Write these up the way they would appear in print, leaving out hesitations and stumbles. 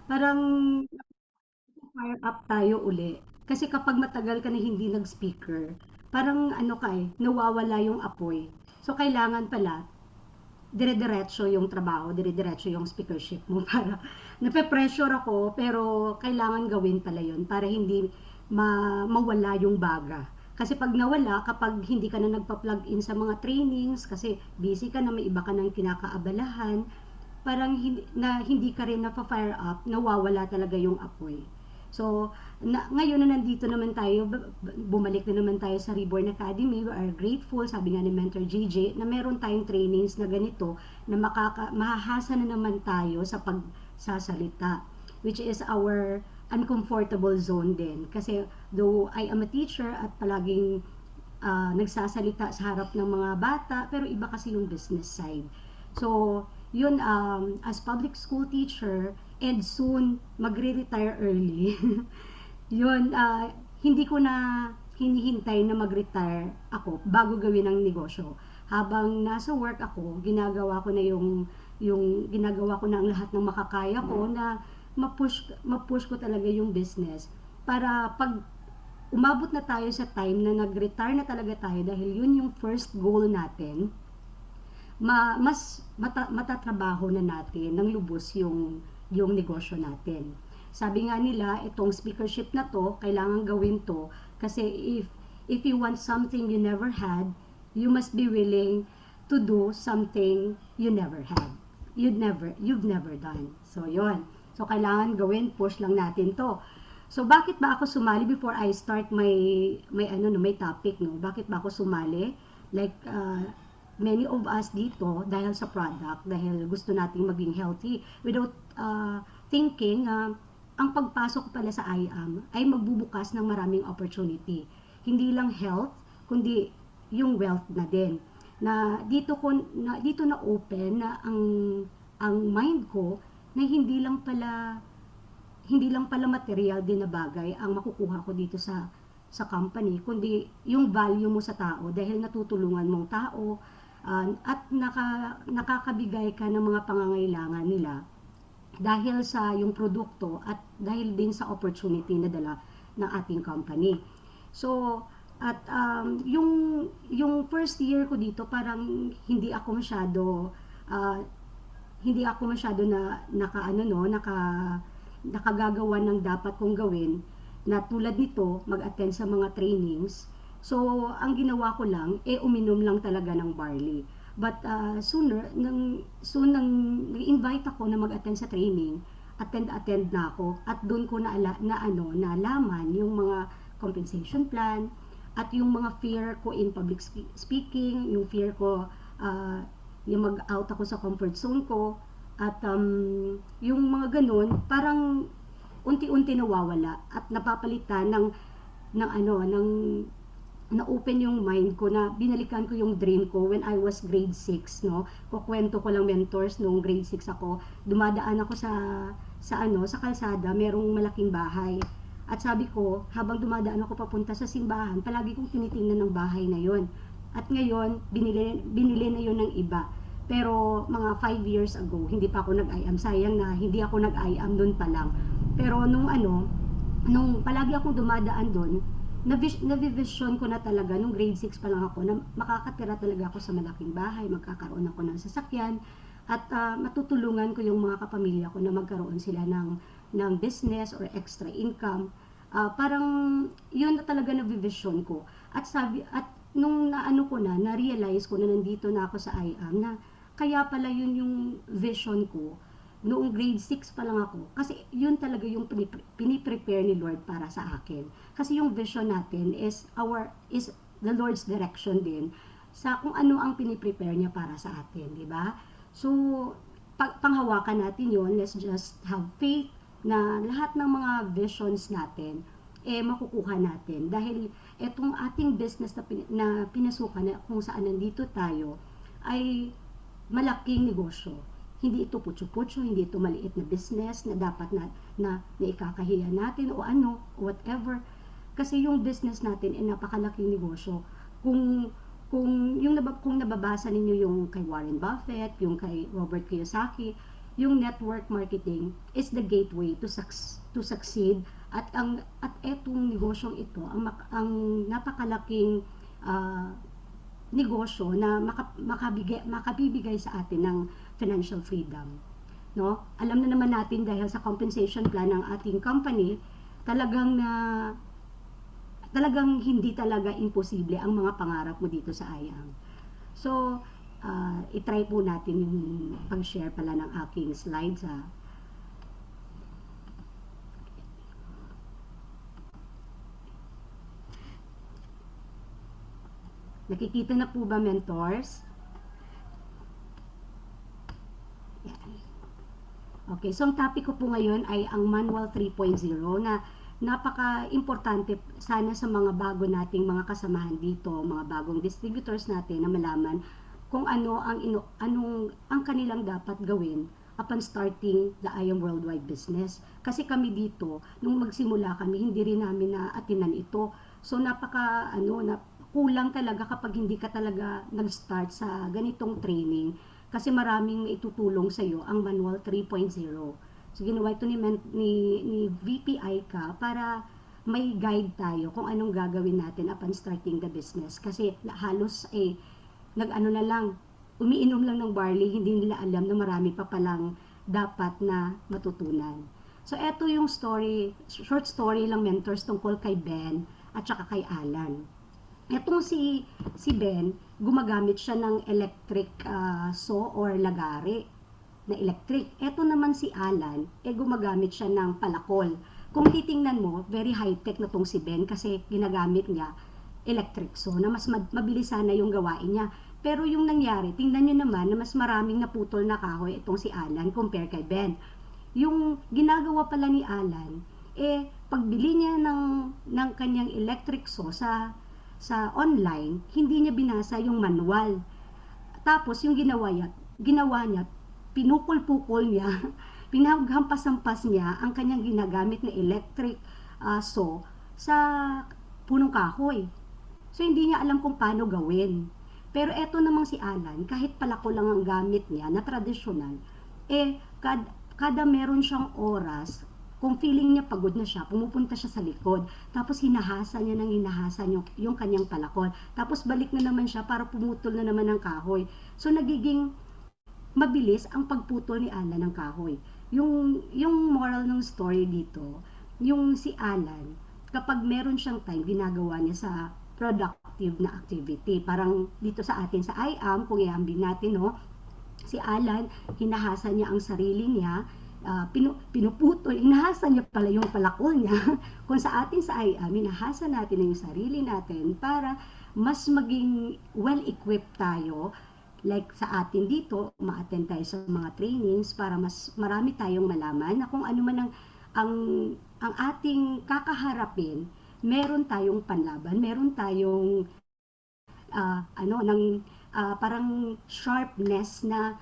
Parang fire up tayo uli. Kasi kapag matagal ka na hindi nag-speaker, parang ano ka eh, nawawala yung apoy. So, kailangan pala, dire-diretso yung trabaho, dire-diretso yung speakership mo para nape-pressure ako pero kailangan gawin pala yun para hindi mawala yung baga. Kasi pag nawala, kapag hindi ka na nagpa-plug in sa mga trainings, kasi busy ka na, may iba ka nang kinakaabalahan, parang hindi ka rin na-fire up, nawawala talaga yung apoy. So, ngayon na nandito naman tayo, bumalik na naman tayo sa Reborn Academy. We are grateful, sabi nga ni Mentor JJ, na meron tayong trainings na ganito na mahahasa na naman tayo sa pagsasalita, which is our uncomfortable zone din. Kasi though I am a teacher at palaging nagsasalita sa harap ng mga bata, pero iba kasi yung business side. So, yun, as public school teacher, and soon, magre-retire early, yun, hindi ko na hinihintay na mag-retire ako bago gawin ang negosyo. Habang nasa work ako, ginagawa ko na yung ginagawa ko na ang lahat ng makakaya ko na mapush ko talaga yung business para pag umabot na tayo sa time na nag-retire na talaga tayo dahil yun yung first goal natin, matatrabaho na natin ng lubos yung negosyo natin. Sabi nga nila, itong speakership na to, kailangan gawin to kasi if you want something you never had, you must be willing to do something you never had. You've never done. So, yon. So, kailangan gawin, push lang natin to. So, bakit ba ako sumali before I start may topic, no? Bakit ba ako sumali? Like, many of us dito, dahil sa product, dahil gusto nating maging healthy, without thinking, ang pagpasok pala sa IAM ay magbubukas ng maraming opportunity. Hindi lang health, kundi yung wealth na din. Dito na open na ang mind ko na hindi lang pala material din na bagay ang makukuha ko dito sa company, kundi yung value mo sa tao dahil natutulungan mong tao at nakakabigay ka ng mga pangangailangan nila dahil sa yung produkto at dahil din sa opportunity na dala ng ating company. So, at yung first year ko dito parang uh, hindi ako masyado na nakagagawa ng dapat kong gawin na tulad nito mag-attend sa mga trainings. So ang ginawa ko lang uminom lang talaga ng barley. But soon nang invite ako na mag-attend sa training, attend na ako at doon ko nalaman yung mga compensation plan at yung mga fear ko in public speaking, yung fear ko uh, yung mag-out ako sa comfort zone ko at yung mga ganun parang unti-unti nawawala at napapalitan ng na-open yung mind ko na binalikan ko yung dream ko when I was grade 6, no? Kukwento ko lang, mentors, nung grade 6 ako, dumadaan ako sa kalsada, merong malaking bahay. At sabi ko, habang dumadaan ako papunta sa simbahan, palagi kong tinitingnan ng bahay na yon. At ngayon, binili na yon ng iba. Pero mga 5 years ago, hindi pa ako nag-IAM. Sayang na hindi ako nag-IAM doon pa lang. Pero nung palagi akong dumadaan doon, na-vision ko na talaga nung grade 6 pa lang ako na makakatira talaga ako sa malaking bahay, magkakaroon ako ng sasakyan at matutulungan ko yung mga kapamilya ko na magkaroon sila ng business or extra income. Parang yun na talaga na-vision ko. At nung na-realize ko na nandito na ako sa IAM na kaya pala yun yung vision ko noong grade 6 pa lang ako. Kasi yun talaga yung piniprepare ni Lord para sa akin. Kasi yung vision natin is the Lord's direction din sa kung ano ang piniprepare niya para sa atin, di ba? So, panghawakan natin yun. Let's just have faith na lahat ng mga visions natin makukuha natin dahil etong ating business na pinasukan na kung saan nandito tayo ay malaking negosyo. Hindi ito putyo-putyo, hindi ito maliit na business na dapat na ikakahiya natin o whatever. Kasi yung business natin ay napakalaking negosyo. Kung kung nababasa ninyo yung kay Warren Buffett, yung kay Robert Kiyosaki, yung network marketing is the gateway to succeed, at etong negosyong ito ang napakalaking uh, negosyo na makabibigay sa atin ng financial freedom, no? Alam na naman natin dahil sa compensation plan ng ating company, talagang na talagang hindi talaga imposible ang mga pangarap mo dito sa IAM. So, itry po natin yung pag-share pala ng aking slides, ha. Nakikita na po ba, mentors? Yan. Okay, so ang topic ko po ngayon ay ang Manual 3.0 na napaka-importante sana sa mga bago nating mga kasamahan dito, mga bagong distributors natin na malaman kung ano ang kanilang dapat gawin upon starting the IAM Worldwide business. Kasi kami dito, nung magsimula kami, hindi rin namin na-atinan ito. So kulang talaga kapag hindi ka talaga nag-start sa ganitong training, kasi maraming maitutulong sa iyo ang Manual 3.0. So ginawa ito ni VP Aika para may guide tayo kung anong gagawin natin upon starting the business. Kasi halos nag-ano na lang, umiinom lang ng barley, hindi nila alam na marami pa palang dapat na matutunan. So eto yung short story lang, mentors, tungkol kay Ben at saka kay Alan. Etong si Ben, gumagamit siya ng electric saw or lagari na electric. Eto naman si Alan, gumagamit siya ng palakol. Kung titingnan mo, very high-tech na tong si Ben kasi ginagamit niya electric saw na mas mabilis sana yung gawain niya. Pero yung nangyari, tingnan nyo naman na mas maraming naputol na kahoy itong si Alan compare kay Ben. Yung ginagawa pala ni Alan, pagbili niya ng kanyang electric saw sa online, hindi niya binasa yung manual. Tapos yung ginawa niya, pinukol-pukol niya, pinaghampas-hampas niya ang kanyang ginagamit na electric saw sa punong kahoy. So hindi niya alam kung paano gawin. Pero eto namang si Alan, kahit palako lang ang gamit niya na tradisyonal, kada meron siyang oras, kung feeling niya pagod na siya, pumupunta siya sa likod. Tapos hinahasa niya yung kanyang palakol. Tapos balik na naman siya para pumutol na naman ng kahoy. So nagiging mabilis ang pagputol ni Alan ng kahoy. Yung moral ng story dito, yung si Alan, kapag meron siyang time, ginagawa niya sa productive na activity. Parang dito sa atin sa IAM, kung iambing natin, no, si Alan, hinahasa niya ang sarili niya, pinuputol, inahasa niya pala yung palakol niya. Kung sa atin sa IAM, inahasa natin yung sarili natin para mas maging well-equipped tayo. Like sa atin dito, ma-attend tayo sa mga trainings para mas marami tayong malaman na kung ano man ang ating kakaharapin, meron tayong panlaban, meron tayong parang sharpness na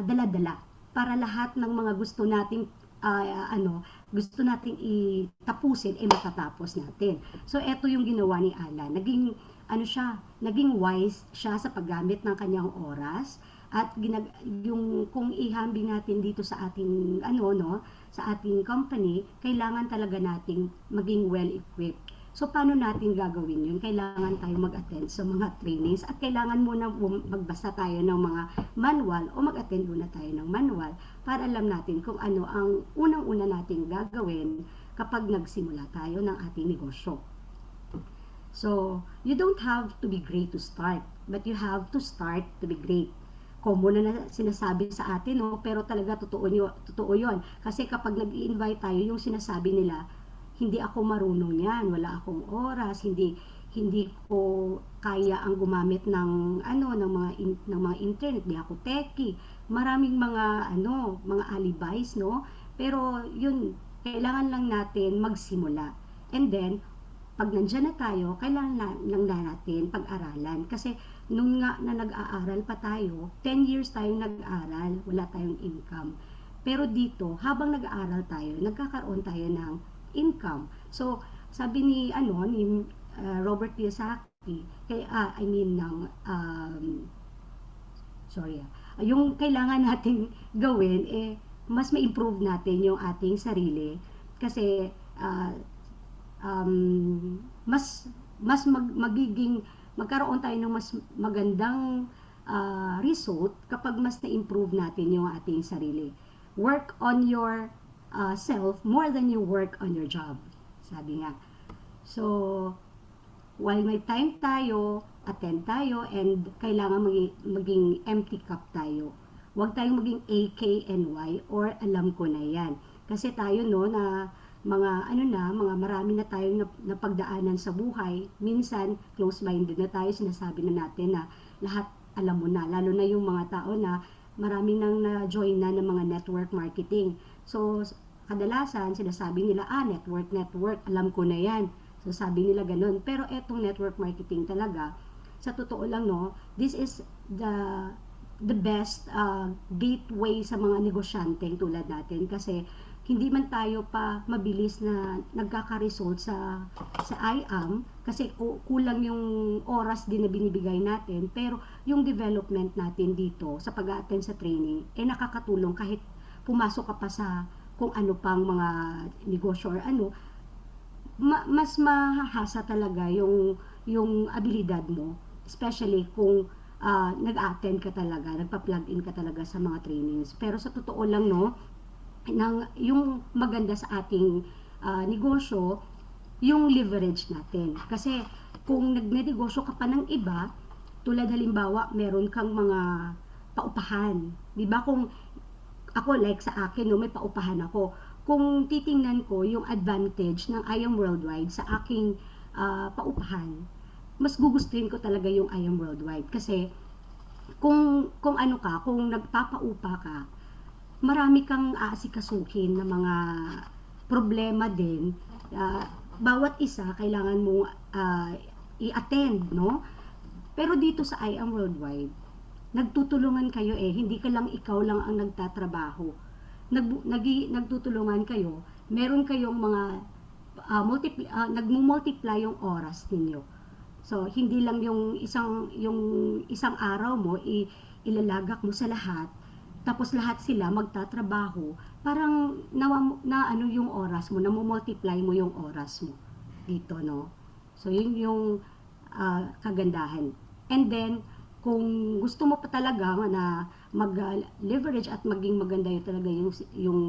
dala-dala para lahat ng mga gusto nating itapusin matatapos natin. So eto yung ginawa ni Alan. Naging wise siya sa paggamit ng kanyang oras, at kung ihambing natin dito sa ating sa ating company, kailangan talaga nating maging well equipped. So, paano natin gagawin yun? Kailangan tayo mag-attend sa mga trainings, at kailangan muna magbasa tayo ng mga manual o mag-attend muna tayo ng manual para alam natin kung ano ang unang-una nating gagawin kapag nagsimula tayo ng ating negosyo. So, you don't have to be great to start, but you have to start to be great. Common na sinasabi sa atin, no? Pero talaga totoo yun. Kasi kapag nag-i-invite tayo, yung sinasabi nila, hindi ako marunong yan, wala akong oras, hindi ko kaya ang gumamit ng mga internet, hindi ako techie. Maraming mga alibis, no? Pero yun, kailangan lang natin magsimula. And then pag nandiyan na tayo, kailangan lang natin pag-aralan. Kasi nung nga na nag-aaral pa tayo, 10 years tayong nag-aaral, wala tayong income. Pero dito, habang nag-aaral tayo, nagkakaroon tayo ng income. So, sabi ni Robert Kiyosaki, yung kailangan nating gawin, mas ma-improve natin yung ating sarili. Kasi, ah, mas magkaroon tayo ng mas magandang result kapag mas na-improve natin yung ating sarili. Work on your self more than you work on your job. Sabi nga. So, while may time tayo, attend tayo, and kailangan maging empty cup tayo. Huwag tayong maging AKNY or alam ko na yan. Kasi tayo no, na mga marami na tayong napagdaanan sa buhay. Minsan, close-minded na tayo, sinasabi na natin na lahat alam mo na. Lalo na yung mga tao na maraming nang na-join na ng mga network marketing. So, kadalasan, sinasabi nila, network, alam ko na yan. So, sabi nila ganun. Pero etong network marketing talaga, sa totoo lang, no, this is the best gateway sa mga negosyanteng tulad natin kasi hindi man tayo pa mabilis na nagkaka-result sa IAM kasi kulang yung oras din na binibigay natin, pero yung development natin dito sa pag-attend sa training nakakatulong kahit pumasok ka pa sa kung ano pang mga negosyo or ano, mas mahahasa talaga yung abilidad mo, especially kung nag-attend ka talaga, nagpa-plug in ka talaga sa mga trainings. Pero sa totoo lang, no, yung maganda sa ating negosyo, yung leverage natin. Kasi kung nagnegosyo ka pa ng iba, tulad halimbawa, meron kang mga paupahan. 'Di ba? Kung ako, like sa akin, no, may paupahan ako. Kung titingnan ko yung advantage ng I Am Worldwide sa aking paupahan, mas gugustuhin ko talaga yung I Am Worldwide. Kasi kung ano ka, kung nagpapaupa ka, marami kang aasikasuhin na mga problema din. Bawat isa kailangan mong i-attend, no? Pero dito sa I Am Worldwide, nagtutulungan kayo hindi ka lang ikaw lang ang nagtatrabaho. Nagtutulungan kayo, meron kayong mga nagmo-multiply yung oras ninyo. So, hindi lang yung isang araw mo ilalagak mo sa lahat, tapos lahat sila magtatrabaho, parang ano yung oras mo, namo-multiply mo yung oras mo dito, no? So, yun yung kagandahan. And then, kung gusto mo pa talaga na mag-leverage at maging maganda yung talaga yung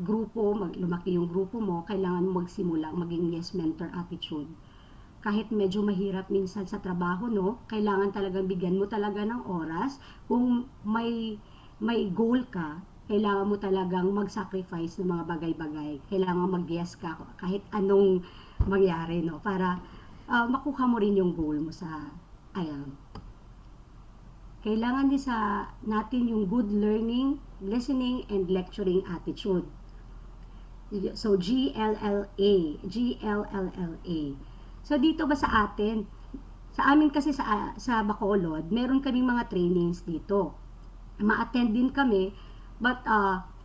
grupo, lumaki yung grupo mo, kailangan mo magsimula, maging yes mentor attitude. Kahit medyo mahirap minsan sa trabaho, no, kailangan talagang bigyan mo talaga ng oras. Kung may goal ka, kailangan mo talagang mag-sacrifice ng mga bagay-bagay. Kailangan mag-yes ka kahit anong mangyari, no, para makuha mo rin yung goal mo sa ayan. Kailangan din sa natin yung good learning, listening, and lecturing attitude. So, GLLA. So, dito ba sa atin, sa amin kasi sa Bacolod, meron kaming mga trainings dito. Ma-attend din kami, but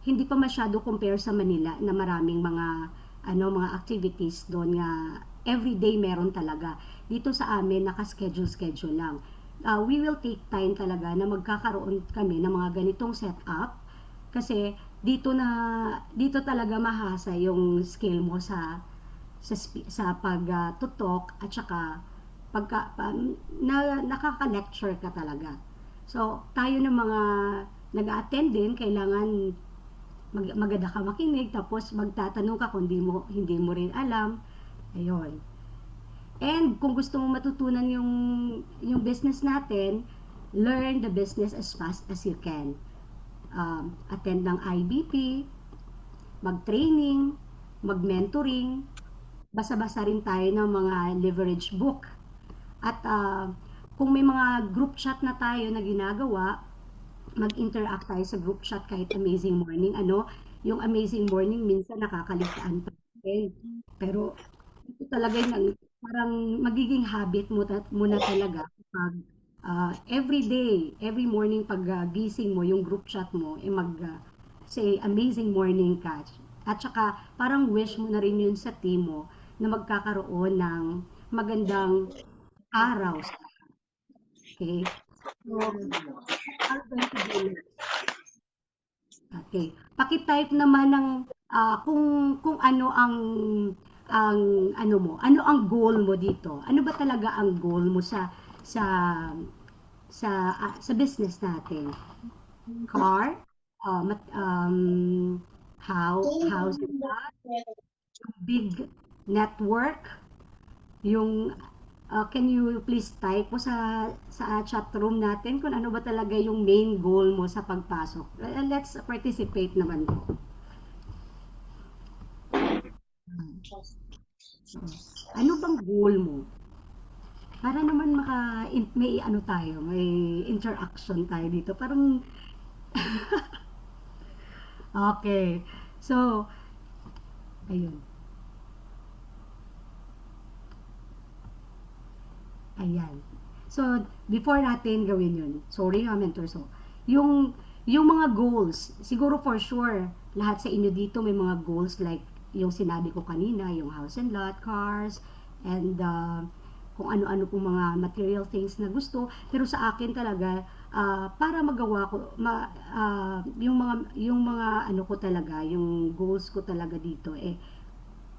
hindi pa masyado compare sa Manila na maraming mga activities doon nga everyday meron talaga. Dito sa amin, naka-schedule lang. We will take time talaga na magkakaroon kami ng mga ganitong setup kasi dito talaga mahasa yung skill mo sa pagtutok at saka nakaka-lecture ka talaga. So, tayo ng mga nag-attend din, kailangan maganda ka makinig, tapos magtatanong ka kung hindi mo rin alam. Ayun. And kung gusto mo matutunan yung business natin, learn the business as fast as you can. Attend ng IBP, mag-training, mag-mentoring, basa-basa rin tayo ng mga leverage book. At kung may mga group chat na tayo na ginagawa, mag-interact tayo sa group chat kahit Amazing Morning. Yung Amazing Morning minsan nakakaligtaan pa rin. Pero ito talaga yung parang magiging habit mo na talaga pag every day, every morning pag gising mo, yung group chat mo, say Amazing Morning ka. At saka parang wish mo na rin yun sa team mo na magkakaroon ng magandang araw. Okay? So, are going to do next? Okay. Paki-type naman ng kung ano ang ano mo, ano ang goal mo dito? Ano ba talaga ang goal mo sa sa business natin? Car, house, big network, yung can you please type po sa chat room natin kung ano ba talaga yung main goal mo sa pagpasok. Let's participate naman po. Ano bang goal mo? Para naman may ano tayo, may interaction tayo dito. Parang okay. So, ayun. Ayan. So, before natin gawin yun, sorry ha, mentor. So, yung, yung mga goals, siguro for sure, lahat sa inyo dito may mga goals like yung sinabi ko kanina, yung house and lot, cars, and kung ano-ano pong mga material things na gusto. Pero sa akin talaga, para magawa ko, yung mga ano ko talaga, yung goals ko talaga dito,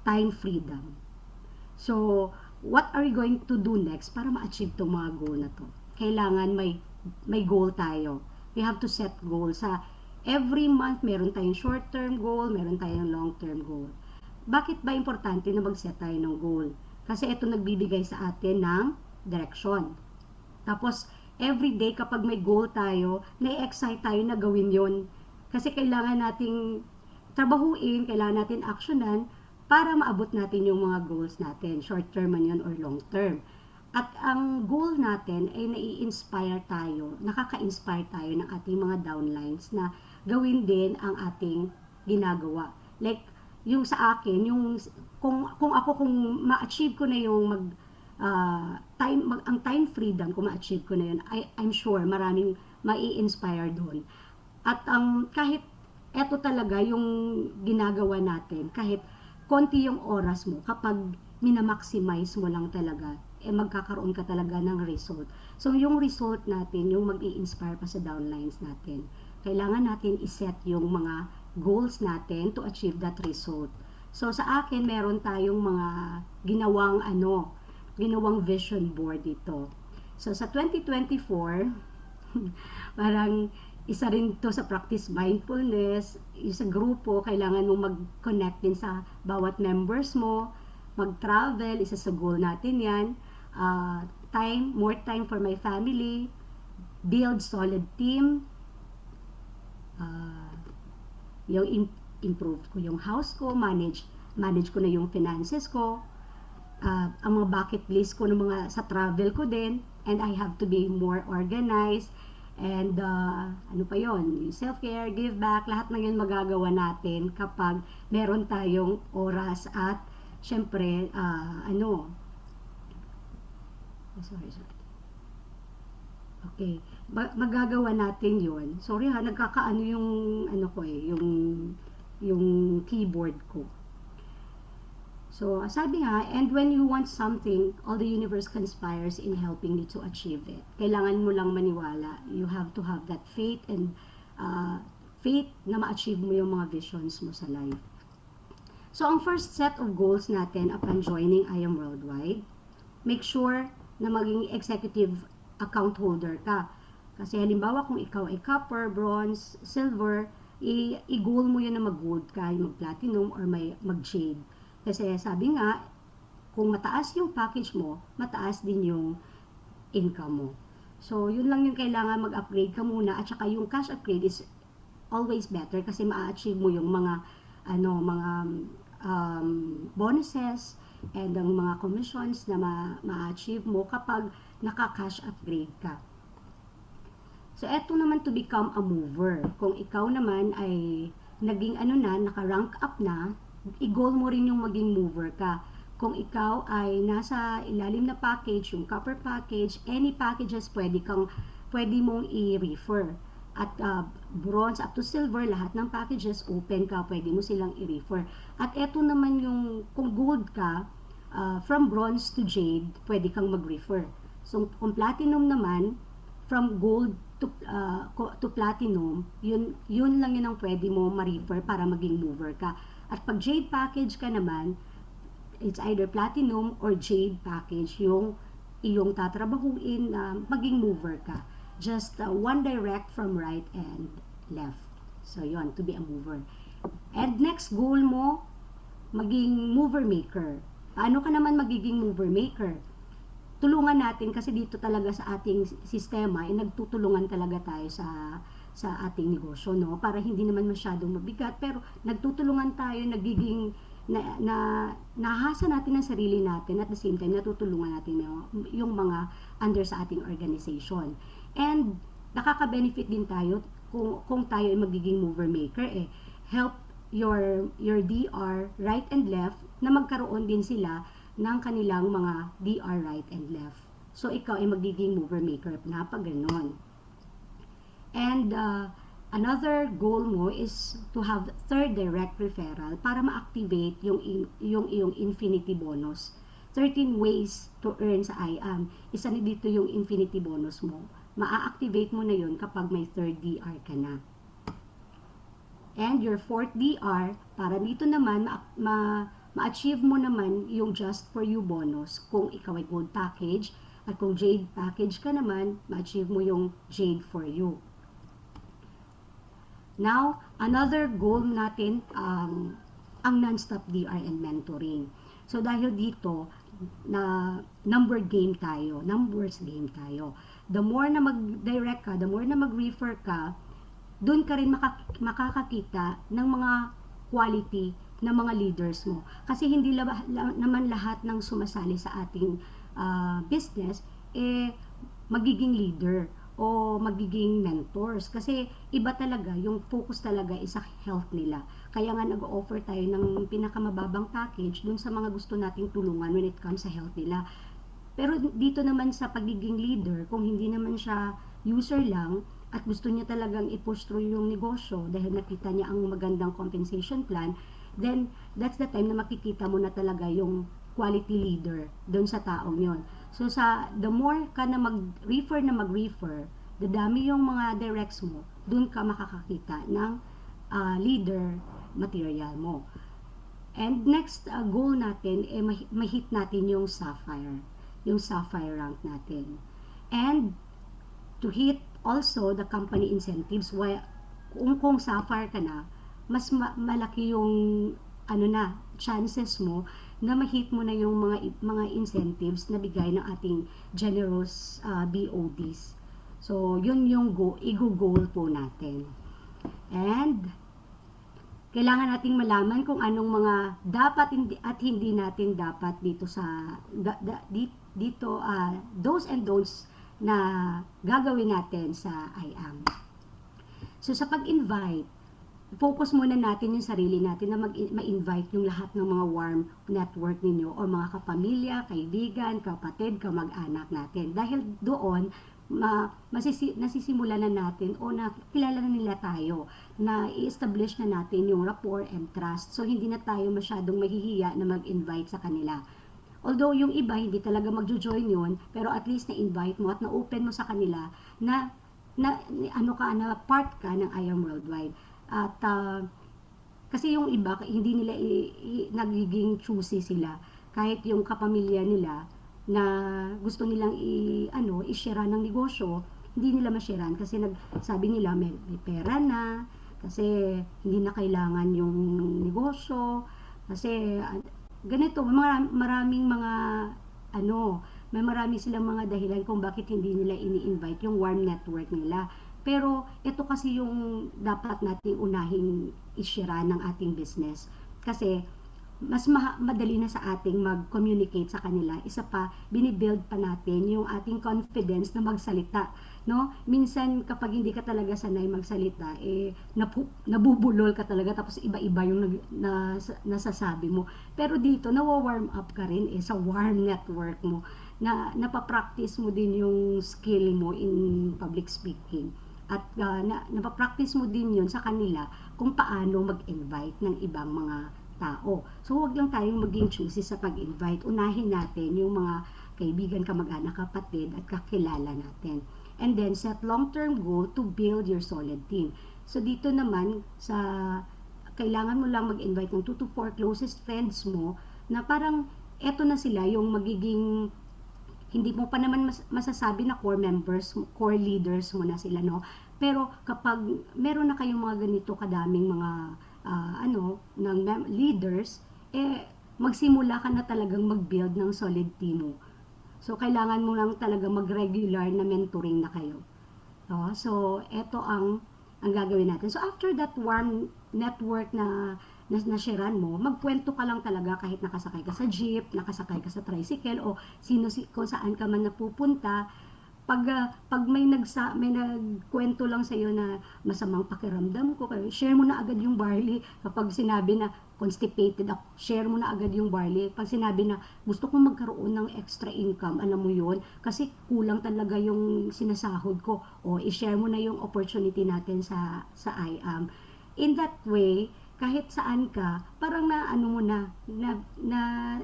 time freedom. So, what are we going to do next para ma-achieve tong mga goal na to? Kailangan may goal tayo. We have to set goals. Every month, meron tayong short-term goal, meron tayong long-term goal. Bakit ba importante na mag-set tayo ng goal? Kasi ito nagbibigay sa atin ng direction. Tapos, every day kapag may goal tayo, na-excite tayo na gawin yon. Kasi kailangan nating trabahuin, kailangan natin actionan para maabot natin yung mga goals natin, short term man yun or long term. At ang goal natin ay nai-inspire tayo, nakaka-inspire tayo ng ating mga downlines na gawin din ang ating ginagawa. Like, yung sa akin, kung ako kung ma-achieve ko na yung ang time freedom, kung ma-achieve ko na yun, I'm sure maraming mai-inspire doon. At kahit eto talaga yung ginagawa natin, kahit konti yung oras mo, kapag minamaximize mo lang talaga, magkakaroon ka talaga ng result. So, yung result natin, yung mag-i-inspire pa sa downlines natin. Kailangan natin iset yung mga goals natin to achieve that result. So, sa akin, meron tayong mga ginawang vision board dito. So, sa 2024, parang isa rin to sa practice mindfulness, sa grupo, kailangan mong mag-connect din sa bawat members mo, mag-travel, isa sa goal natin yan, more time for my family, build solid team, yung improve ko yung house ko, manage ko na yung finances ko, ang mga bucket list ko ng mga sa travel ko din, and I have to be more organized, and ano pa yon, self-care, give back, lahat na yun magagawa natin kapag meron tayong oras at syempre, sorry. Okay, magagawa natin yon. Sorry ha, nagkakaano yung ano ko yung keyboard ko. So, sabi nga, and when you want something, all the universe conspires in helping you to achieve it. Kailangan mo lang maniwala. You have to have that faith and faith na ma-achieve mo yung mga visions mo sa life. So, ang first set of goals natin upon joining I Am Worldwide, make sure na maging executive account holder ka. Kasi halimbawa kung ikaw ay copper, bronze, silver, i-goal mo yun na mag-gold ka, mag-platinum, or mag-jade. Kasi sabi nga, kung mataas yung package mo, mataas din yung income mo. So, yun lang yung kailangan mag-upgrade ka muna, at saka yung cash upgrade is always better kasi ma-achieve mo yung mga bonuses and ang mga commissions na ma-achieve mo kapag naka-cash upgrade ka. So, eto naman to become a mover. Kung ikaw naman ay naging naka-rank up na, i-goal mo rin yung maging mover ka. Kung ikaw ay nasa ilalim na package, yung copper package, any packages pwede mong i-refer. At bronze up to silver, lahat ng packages open ka, pwede mo silang i-refer. At eto naman yung, kung gold ka, from bronze to jade, pwede kang mag-refer. So, kung platinum naman, from gold to platinum, yun lang yun ang pwede mo ma-refer para maging mover ka. At pag jade package ka naman, it's either platinum or jade package yung iyong tatrabahuin na maging mover ka. Just one direct from right and left. So yon, to be a mover. And next goal mo, maging mover maker. Paano ka naman magiging mover maker? Tulungan natin kasi dito talaga sa ating sistema, nagtutulungan talaga tayo sa ating negosyo, no? Para hindi naman masyadong mabigat, pero nagtutulungan tayo, nagiging nahasa natin ang sarili natin, at the same time natutulungan natin yung mga under sa ating organization. And nakaka-benefit din tayo kung tayo ay magiging mover maker, help your DR right and left na magkaroon din sila ng kanilang mga DR right and left. So ikaw ay magiging mover maker na pag ganon. And another goal mo is to have third direct referral para ma-activate yung iyong infinity bonus. 13 ways to earn sa IAM. Isa na dito yung infinity bonus mo. Ma-activate mo na yun kapag may third DR ka na. And your fourth DR, para dito naman ma-achieve mo naman yung just for you bonus kung ikaw ay gold package, at kung jade package ka naman, ma-achieve mo yung jade for you. Now, another goal natin ang non-stop DR and mentoring. So dahil dito na numbers game tayo. The more na mag-direct ka, the more na mag-refer ka, doon ka rin makakakita ng mga quality ng mga leaders mo. Kasi hindi naman lahat ng sumasali sa ating business magiging leader o magiging mentors. Kasi iba talaga, yung focus talaga is sa health nila. Kaya nga nag-offer tayo ng pinakamababang package dun sa mga gusto nating tulungan when it comes sa health nila. Pero dito naman sa pagiging leader, kung hindi naman siya user lang at gusto niya talagang i-push through yung negosyo dahil nakita niya ang magandang compensation plan, then that's the time na makikita mo na talaga yung quality leader doon sa taong yon. So the more ka na mag-refer, the dami yung mga directs mo, doon ka makakakita ng leader material mo. And next goal natin ma-hit natin yung sapphire rank natin. And to hit also the company incentives, kung sapphire ka na, mas malaki yung chances mo na ma-hit mo na yung mga incentives na bigay ng ating generous BODs. So, yun yung i-goal po natin. And kailangan nating malaman kung anong mga dapat at hindi natin dapat dito sa do's and don'ts na gagawin natin sa IAM. So, sa pag-invite, focus muna natin yung sarili natin na ma-invite yung lahat ng mga warm network ninyo o mga kapamilya, kaibigan, kapatid, kamag-anak natin. Dahil doon, nasisimulan na natin o nakilala na nila tayo, na i-establish na natin yung rapport and trust. So, hindi na tayo masyadong mahihiya na mag-invite sa kanila. Although, yung iba, hindi talaga magjo-join yun, pero at least na-invite mo at na-open mo sa kanila na part ka ng IAM Worldwide. At kasi yung iba, hindi nila nagiging choosy sila. Kahit yung kapamilya nila na gusto nilang i-share ng negosyo, hindi nila ma-sharean kasi sabi nila may pera na, kasi hindi na kailangan yung negosyo, kasi ganito, maraming mga may marami silang mga dahilan kung bakit hindi nila ini-invite yung warm network nila. Pero ito kasi yung dapat nating unahing i-share ng ating business. Kasi mas madali na sa ating mag-communicate sa kanila. Isa pa, binibuild pa natin yung ating confidence na magsalita. No? Minsan kapag hindi ka talaga sanay magsalita, nabubulol ka talaga tapos iba-iba yung nasasabi mo. Pero dito, nawa-warm up ka rin sa warm network mo. Napapractice mo din yung skill mo in public speaking. At napapractice mo din yun sa kanila kung paano mag-invite ng ibang mga tao. So, huwag lang tayong maging choosy sa pag-invite. Unahin natin yung mga kaibigan, kamag-anak, kapatid at kakilala natin. and then set long-term goal to build your solid team. So dito naman sa kailangan mo lang mag-invite ng 2 to 4 closest friends mo na parang eto na sila yung magiging hindi mo pa naman masasabi na core members, core leaders mo na sila, no? Pero kapag meron na kayong mga ganito kadaming mga ng leaders, magsimula ka na talagang mag-build ng solid team mo. So, kailangan mo lang talaga mag-regular na mentoring na kayo. So, eto ang gagawin natin. So, after that warm network na sharean mo, magkwento ka lang talaga kahit nakasakay ka sa jeep, nakasakay ka sa tricycle, o kung saan ka man napupunta. Pag may nagkwento lang sa iyo na masamang pakiramdam ko, share mo na agad yung barley. Kapag sinabi na constipated ako, share mo na agad yung barley. Pag sinabi na gusto kong magkaroon ng extra income, alam mo yun, kasi kulang talaga yung sinasahod ko, o i-share mo na yung opportunity natin sa IAM. In that way, kahit saan ka, parang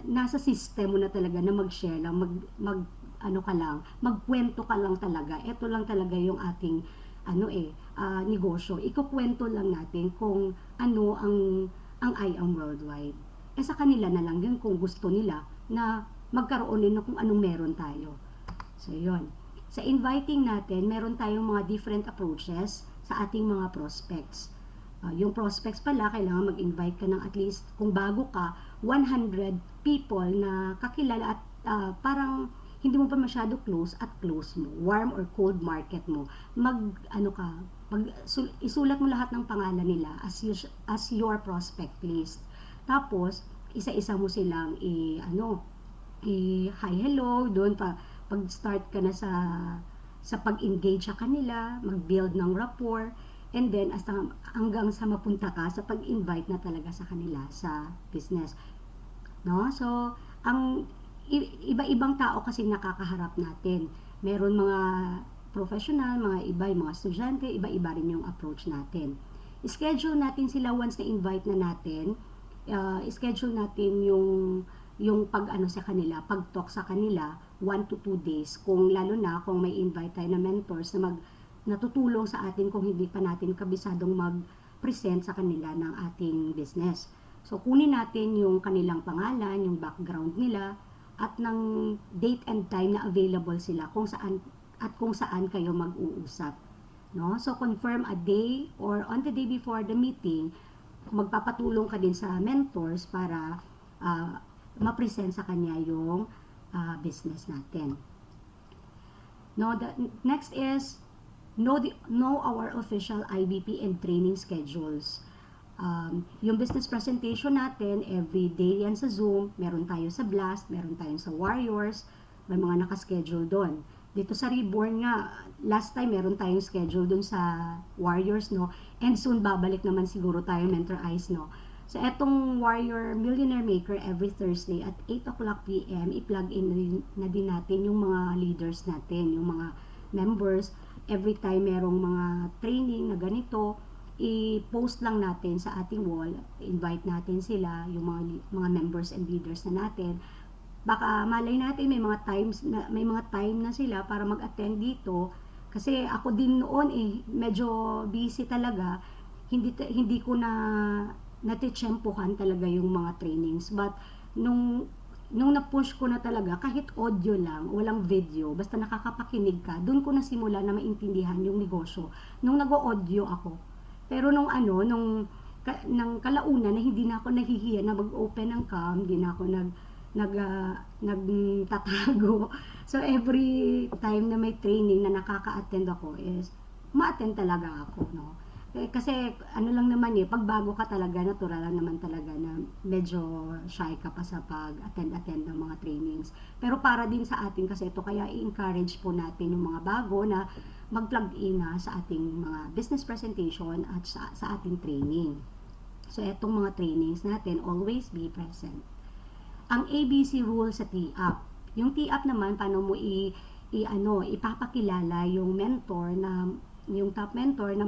nasa system mo na talaga na mag-share lang, magkwento ka lang talaga. Ito lang talaga yung ating negosyo. Ikukwento lang natin kung ano ang IAM Worldwide. Sa kanila na lang yun kung gusto nila na magkaroon din kung anong meron tayo. So, yun. Sa inviting natin, meron tayong mga different approaches sa ating mga prospects. Yung prospects pala, kailangan mag-invite ka ng at least, kung bago ka, 100 people na kakilala at parang hindi mo pa masyado close at close mo, warm or cold market mo. Isulat mo lahat ng pangalan nila as your prospect list. Tapos, isa-isa mo silang hi, hello, doon pag start ka na sa pag-engage sa kanila, mag-build ng rapport, and then hanggang sa mapunta ka sa pag-invite na talaga sa kanila sa business. No? So, iba-ibang tao kasi nakakaharap natin. Meron mga professional, mga estudyante, iba-iba rin yung approach natin. Schedule natin sila once na invite na natin. Schedule natin yung sa kanila, pag-talk sa kanila 1 to 2 days. Lalo na kung may invite tayo na mentors na natutulong sa atin kung hindi pa natin kabisadong mag-present sa kanila ng ating business. So, kunin natin yung kanilang pangalan, yung background nila, at ng date and time na available sila kung saan kayo mag-uusap. No? So, confirm a day or on the day before the meeting, magpapatulong ka din sa mentors para ma-present sa kanya yung business natin. No, the next is know our official IBP and training schedules. Yung business presentation natin, every day yan sa Zoom, meron tayo sa Blast, meron tayo sa Warriors, may mga nakaschedule doon. Dito sa Reborn nga, last time meron tayong schedule doon sa Warriors, no? And soon babalik naman siguro tayo Mentor Eyes, no? So, etong Warrior Millionaire Maker every Thursday at 8 o'clock p.m., i-plug in na din natin yung mga leaders natin, yung mga members. Every time merong mga training na ganito, i-post lang natin sa ating wall, invite natin sila, yung mga members and leaders na natin. Baka malay natin may mga time na sila para mag-attend dito, kasi ako din noon medyo busy talaga, hindi ko na natitsyempohan talaga yung mga trainings, but nung na-push ko na talaga, kahit audio lang, walang video, basta nakakapakinig ka, doon ko na simula na maintindihan yung negosyo. Nung nag-audio ako, pero nung kalaunan na hindi na ako nahihiya na mag-open ng cam, hindi na ako nagtatago. So, every time na may training na nakaka-attend ako is, ma-attend talaga ako, no? Kasi, lang naman pag bago ka talaga, natural lang naman talaga na medyo shy ka pa sa pag-attend ng mga trainings. Pero para din sa atin kasi ito, kaya i-encourage po natin yung mga bago na mag-plug in sa ating mga business presentation at sa ating training. So, etong mga trainings natin, always be present. Ang ABC rule sa TAP. Yung TAP naman, paano mo ipapakilala yung mentor yung top mentor na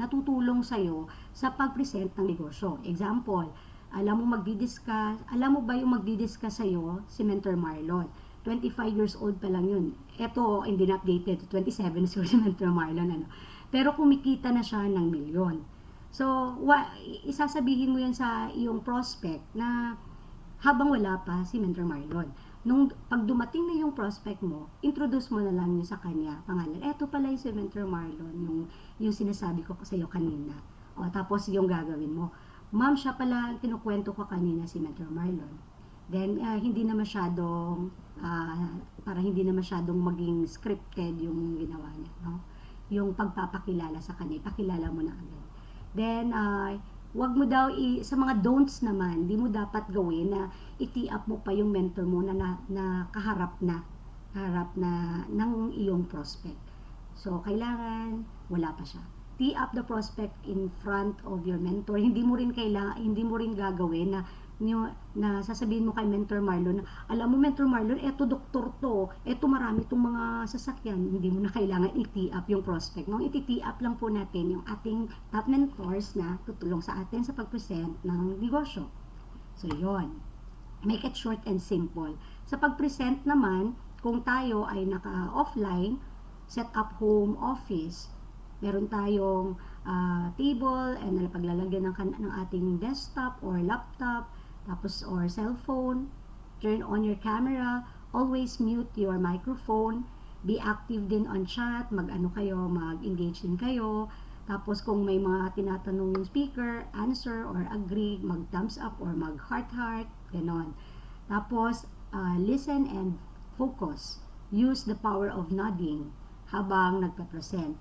natutulong sa'yo sa pag-present ng negosyo. Example, alam mo ba yung magdi-discuss sa'yo si Mentor Marlon? 25 years old pa lang yun. Eto, hindi na updated, 27 si Mentor Marlon, ano. Pero kumikita na siya ng milyon. So, isasabihin mo yan sa iyong prospect na habang wala pa si Mentor Marlon. Nung pag dumating na yung prospect mo, introduce mo na lang yun sa kanya, pangalan. Eto pala yung si Mentor Marlon, yung sinasabi ko sa iyo kanina. O, tapos yung gagawin mo. Ma'am, siya pala kinukwento ko kanina si Mentor Marlon. Then, hindi na masyadong, para hindi na masyadong maging scripted yung ginawa niya, no? Yung pagpapakilala sa kanya, ipakilala mo na agad. Then, wag mo daw, sa mga don'ts naman, di mo dapat gawin na i-tee up mo pa yung mentor mo na kaharap na ng iyong prospect. So, kailangan, wala pa siya. Tee up the prospect in front of your mentor. Hindi mo rin gagawin na sasabihin mo kay Mentor Marlon, alam mo Mentor Marlon, eto doktor to, eto marami tong mga sasakyan. Hindi mo na kailangan i-tee up yung prospect. No? I-tee up lang po natin yung ating top mentors na tutulong sa atin sa pag-present ng negosyo. So, yon. Make it short and simple. Sa pag-present naman, kung tayo ay naka-offline, set up home office, meron tayong table and paglalagyan ng ating desktop or laptop, tapos or cellphone, turn on your camera, always mute your microphone, be active din on chat, mag-engage din kayo, tapos kung may mga tinatanong yung speaker, answer or agree, mag-thumbs up or mag-heart, ganon. Tapos, listen and focus. Use the power of nodding habang nagpa-present.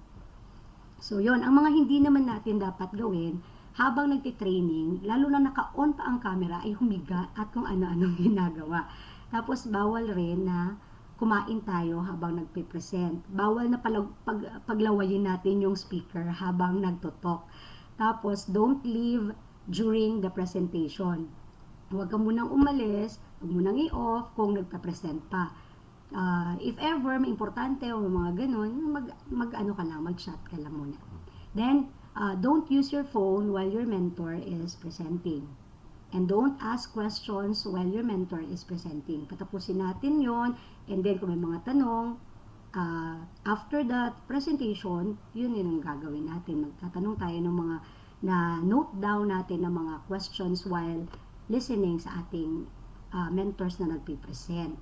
So, yon ang mga hindi naman natin dapat gawin habang nagtitraining, lalo na naka-on pa ang camera, ay humiga at kung ano-anong ginagawa. Tapos, bawal rin na kumain tayo habang nagpipresent. Bawal na paglawayin natin yung speaker habang nagtutok. Tapos, don't leave during the presentation. Huwag ka munang umalis, huwag munang i-off kung nagpa-present pa. If ever, may importante o mga ganun, mag-chat ka lang muna. Then, don't use your phone while your mentor is presenting. And don't ask questions while your mentor is presenting. Patapusin natin yon, and then kung may mga tanong, after that presentation, yun yung gagawin natin. Magtatanong tayo ng mga note down natin ng mga questions while listening sa ating mentors na nagpipresent.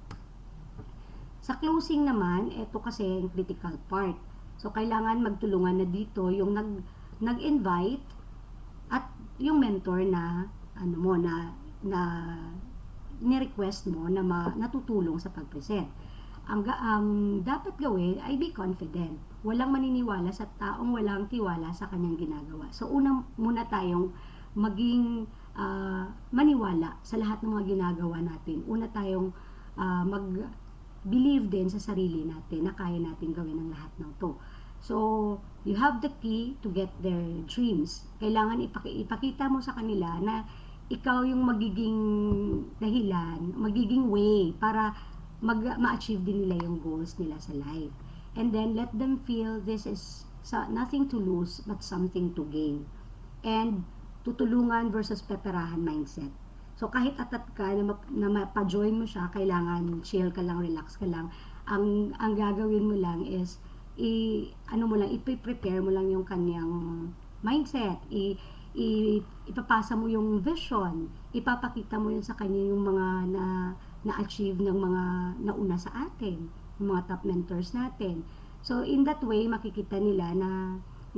Sa closing naman, ito kasi yung critical part. So, kailangan magtulungan na dito yung nag-invite at yung mentor na ni-request mo na natutulong sa pag-present. Ang dapat gawin ay be confident. Walang maniniwala sa taong walang tiwala sa kanyang ginagawa. So, una muna tayong maging maniwala sa lahat ng mga ginagawa natin. Una tayong mag-believe din sa sarili natin na kaya natin gawin ang lahat ng to. So, you have the key to get their dreams. Kailangan ipakita mo sa kanila na ikaw yung magiging dahilan, magiging way para ma-achieve din nila yung goals nila sa life. And then, let them feel this is nothing to lose but something to gain. And, tutulungan versus peperahan mindset. So, kahit atat ka na mapa-join mo siya, kailangan chill ka lang, relax ka lang. Ang gagawin mo lang is i-prepare mo lang yung kanyang mindset, ipapasa mo yung vision, ipapakita mo yun sa kanya yung mga na-achieve ng mga nauna sa atin, yung mga top mentors natin. So, in that way, makikita nila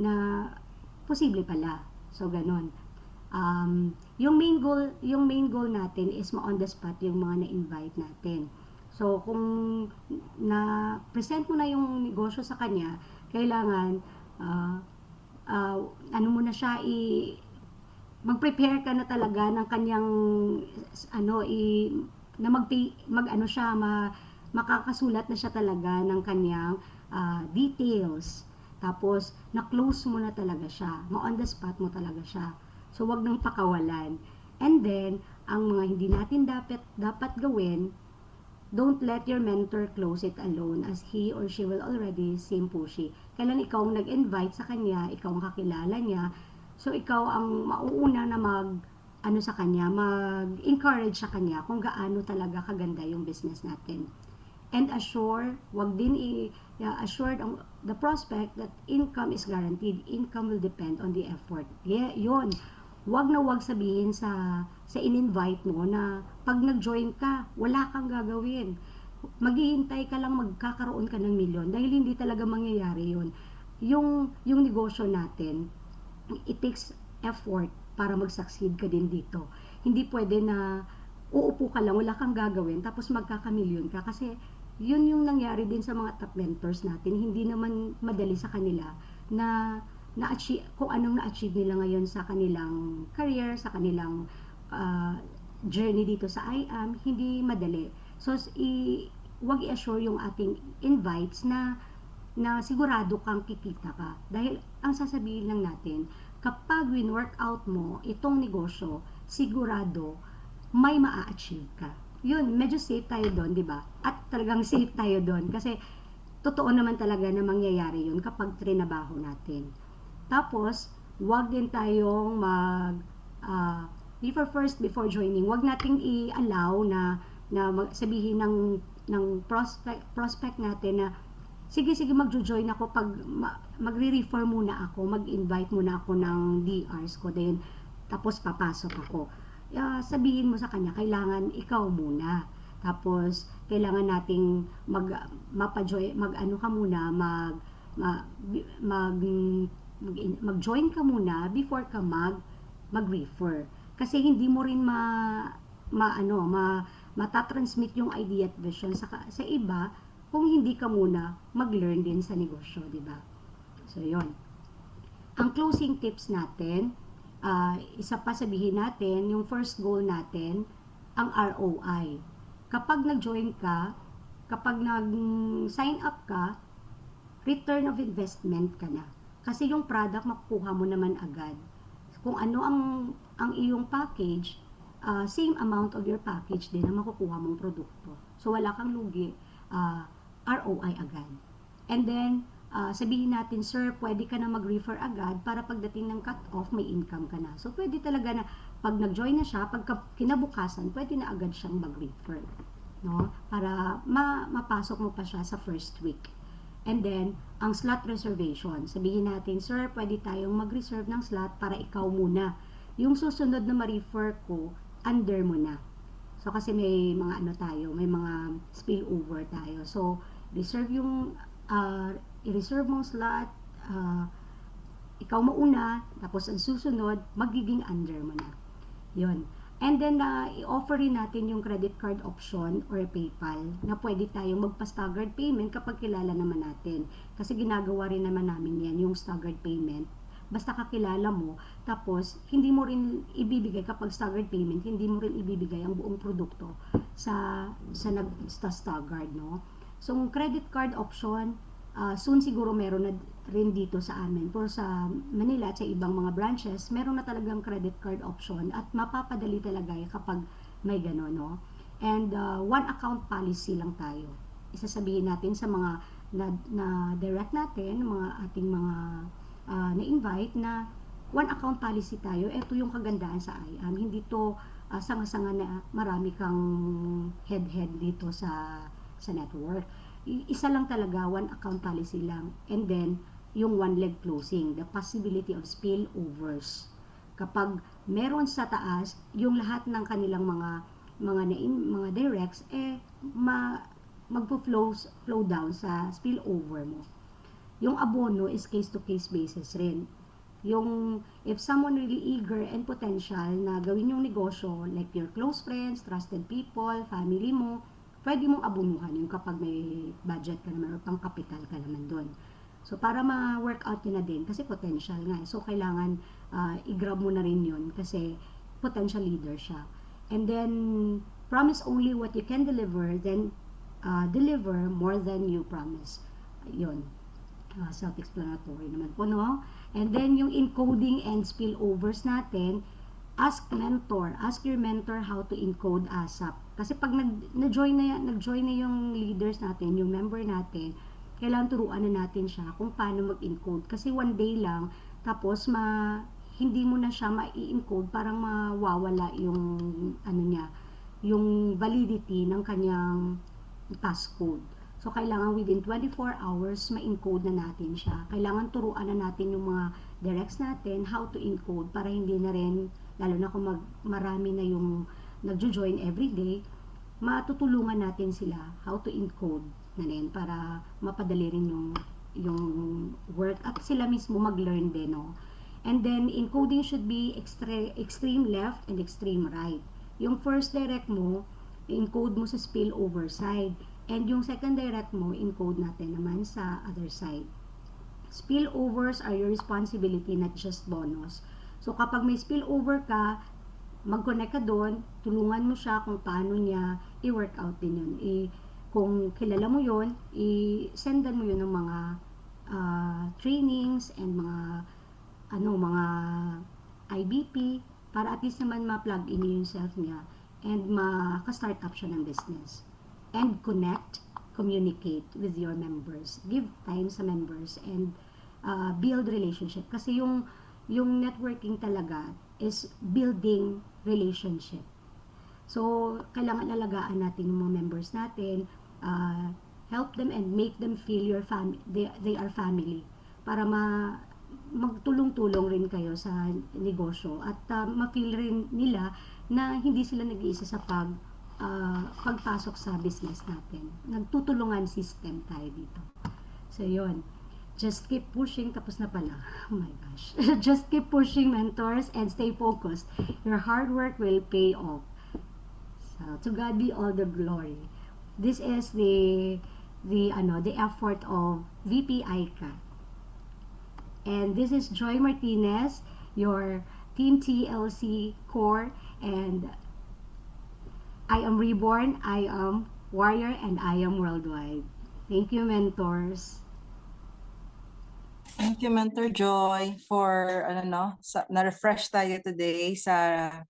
na posible pala. So, ganon. Yung main goal natin is ma-on the spot yung mga na-invite natin. So, kung na-present mo na yung negosyo sa kanya, kailangan, muna siya, mag-prepare ka na talaga ng kanyang, makakasulat na siya talaga ng kanyang details. Tapos, na-close mo na talaga siya. Ma-on the spot mo talaga siya. So, wag nang pakawalan. And then, ang mga hindi natin dapat gawin, don't let your mentor close it alone as he or she will already seem pushy. Kailan ikaw ang nag-invite sa kanya, ikaw ang kakilala niya, so ikaw ang mauuna na mag-encourage sa kanya kung gaano talaga kaganda yung business natin. And wag din assured ang the prospect that income is guaranteed. Income will depend on the effort. Yeah, yun. Wag na wag sabihin sa in-invite mo na pag nag-join ka, wala kang gagawin. Maghihintay ka lang magkakaroon ka ng milyon dahil hindi talaga mangyayari yun. Yung negosyo natin, it takes effort para mag-succeed ka din dito. Hindi pwede na uupo ka lang, wala kang gagawin, tapos magkakamilyon ka kasi yun yung nangyari din sa mga top mentors natin. Hindi naman madali sa kanila na-achieve, kung anong na-achieve nila ngayon sa kanilang career, sa kanilang journey dito sa IAM, hindi madali. So, wag i-assure yung ating invites na sigurado kang kikita ka. Dahil, ang sasabihin lang natin, kapag win-workout mo itong negosyo, sigurado may maa-achieve ka. Yun, medyo safe tayo doon, di ba? At talagang safe tayo doon kasi totoo naman talaga na mangyayari yun kapag trinabaho natin. Tapos, wag din tayong first before joining, wag nating i-allow na sabihin ng prospect natin na sige magjo-join ako pag magre-refer muna ako, mag-invite muna ako ng DRs ko din, tapos papasok ako. Sabihin mo sa kanya, kailangan ikaw muna. Tapos, kailangan nating mag-join ka muna before ka mag-refer. Kasi hindi mo rin matatransmit yung idea at vision sa iba kung hindi ka muna mag-learn din sa negosyo, di ba? So, yon. Ang closing tips natin, isa pa sabihin natin, yung first goal natin, ang ROI. Kapag nag-join ka, kapag nag-sign up ka, return of investment ka na. Kasi yung product makukuha mo naman agad. Kung ano ang iyong package, same amount of your package din ang makukuha mong produkto. So wala kang lugi, ROI agad. And then, sabihin natin, sir, pwede ka na mag-refer agad para pagdating ng cut-off, may income ka na. So, pwede talaga na pag nag-join na siya, pag kinabukasan, pwede na agad siyang mag-refer. No? Para mapasok mo pa siya sa first week. And then, ang slot reservation. Sabihin natin, sir, pwede tayong mag-reserve ng slot para ikaw muna. Yung susunod na ma-refer ko, under mo na. So, kasi may mga may mga spillover tayo. So, i-reserve mong slot, ikaw mauna, tapos ang susunod, magiging under mo na. Yun. And then, i-offer rin natin yung credit card option or PayPal na pwede tayong magpa-staggered payment kapag kilala naman natin. Kasi ginagawa rin naman namin yan, yung staggered payment. Basta kakilala mo, tapos hindi mo rin ibibigay kapag staggered payment, hindi mo rin ibibigay ang buong produkto sa staggered, no? So, credit card option, soon siguro meron na rin dito sa amin. Pero sa Manila at sa ibang mga branches, meron na talagang credit card option at mapapadali talaga kapag may gano'n, no? And one account policy lang tayo. Isasabihin natin sa mga na direct natin, mga ating mga na-invite na one account policy tayo. Ito yung kagandaan sa IAM. Hindi to sanga-sanga na marami kang head dito sa network. Isa lang talaga, one account policy lang. And then, yung one leg closing, the possibility of spillovers. Kapag meron sa taas, yung lahat ng kanilang mga directs, magpo-flow down sa spillover mo. Yung abono is case-to-case basis rin. Yung, if someone really eager and potential na gawin yung negosyo, like your close friends, trusted people, family mo, pwede mong abunuhan yung kapag may budget ka naman or pang capital ka naman doon. So, para ma-workout yun na din, kasi potential nga. So, kailangan i-grab mo na rin yun kasi potential leader siya. And then, promise only what you can deliver, then deliver more than you promise. Yun. Self-explanatory naman po, no? And then, yung encoding and spillovers natin, ask your mentor how to encode ASAP. Kasi pag nag-join na yung leaders natin, yung member natin, kailangan turuan na natin siya kung paano mag-encode. Kasi one day lang, tapos hindi mo na siya ma-encode, parang mawawala yung yung validity ng kanyang passcode. So, kailangan within 24 hours, ma-encode na natin siya. Kailangan turuan na natin yung mga directs natin how to encode para hindi na rin, lalo na kung marami na yung nagjo-join everyday, matutulungan natin sila how to encode na rin para mapadali rin yung work at sila mismo mag-learn din, no? And then, encoding should be extreme left and extreme right. Yung first direct mo, encode mo sa spillover side. And yung second direct mo, encode natin naman sa other side. Spillovers are your responsibility, not just bonus. So, kapag may spillover ka, mag-connect ka doon, tulungan mo siya kung paano niya i-work out din yun. Kung kilala mo yun, i-sendan mo yun ng mga trainings and mga IBP para at least naman ma-plug in yung self niya and maka-start up siya ng business. And connect, communicate with your members. Give time sa members and build relationship. Kasi yung networking talaga is building relationship. So, kailangan alagaan natin yung mga members natin, help them and make them feel they are family para magtulong-tulong rin kayo sa negosyo at ma-feel rin nila na hindi sila nag-iisa sa pagpasok sa business natin. Nagtutulungan system tayo dito. So, yun. Just keep pushing. Tapos na pala. Oh my gosh. Just keep pushing, mentors, and stay focused. Your hard work will pay off. So, to God be all the glory. This is the effort of VP ICA. And this is Joy Martinez, your Team TLC core, and I am reborn, I am warrior, and I am worldwide. Thank you, mentors. Thank you, Mentor Joy, for na-refresh tayo today sa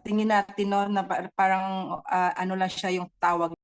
tingin natin, no, na parang ano lang siya yung tawag